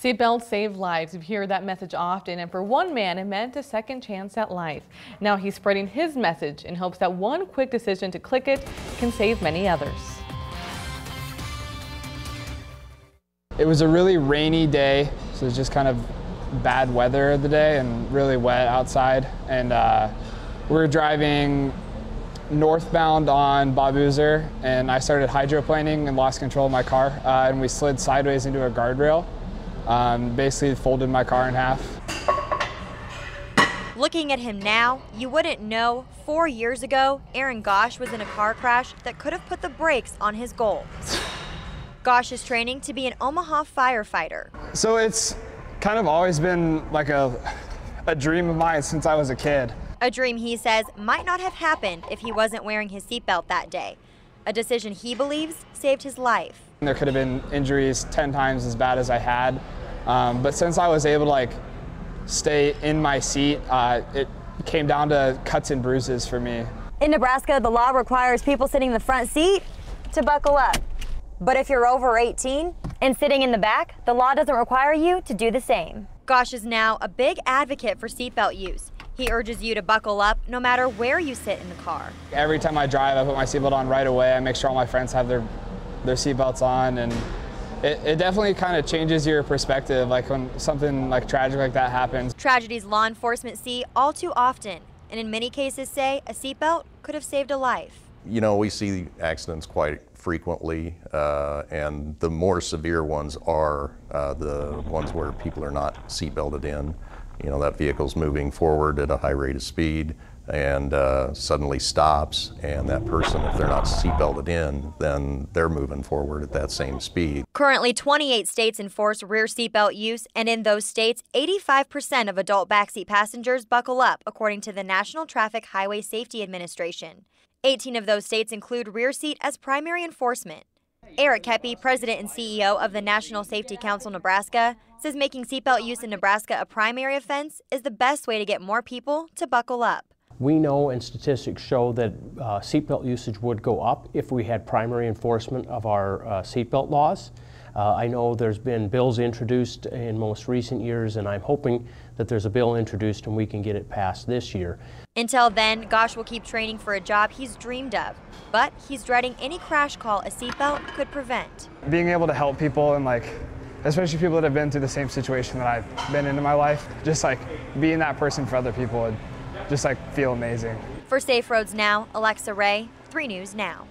Seatbelts save lives. You hear that message often, and for one man, it meant a second chance at life. Now he's spreading his message in hopes that one quick decision to click it can save many others. It was a really rainy day, so it was just kind of bad weather of the day and really wet outside. And we were driving northbound on Babuzer, and I started hydroplaning and lost control of my car, and we slid sideways into a guardrail. Basically folded my car in half. Looking at him now, you wouldn't know 4 years ago, Aaron Gosch was in a car crash that could have put the brakes on his goal. Gosch is training to be an Omaha firefighter. So it's kind of always been like a dream of mine since I was a kid. A dream he says might not have happened if he wasn't wearing his seatbelt that day. A decision he believes saved his life. There could have been injuries 10 times as bad as I had, but since I was able to stay in my seat, it came down to cuts and bruises for me. In Nebraska, the law requires people sitting in the front seat to buckle up. But if you're over 18 and sitting in the back, the law doesn't require you to do the same. Gosch is now a big advocate for seatbelt use. He urges you to buckle up no matter where you sit in the car. Every time I drive, I put my seatbelt on right away. I make sure all my friends have their seatbelts on, and it definitely kind of changes your perspective, like when something tragic like that happens. Tragedies law enforcement see all too often, and in many cases say a seatbelt could have saved a life. You know, we see accidents quite frequently, and the more severe ones are the ones where people are not seatbelted in. You know, that vehicle's moving forward at a high rate of speed and suddenly stops, and that person, if they're not seatbelted in, then they're moving forward at that same speed. Currently, 28 states enforce rear seatbelt use, and in those states, 85% of adult backseat passengers buckle up, according to the National Traffic Highway Safety Administration. 18 of those states include rear seat as primary enforcement. Eric Keppe, president and CEO of the National Safety Council Nebraska, says making seatbelt use in Nebraska a primary offense is the best way to get more people to buckle up. We know, and statistics show, that seatbelt usage would go up if we had primary enforcement of our seatbelt laws. I know there's been bills introduced in most recent years, and I'm hoping that there's a bill introduced and we can get it passed this year. Until then, Gosch will keep training for a job he's dreamed of, but he's dreading any crash call a seatbelt could prevent. Being able to help people, and especially people that have been through the same situation that I've been in my life, just being that person for other people would just feel amazing. For Safe Roads Now, Alexa Ray, 3 News Now.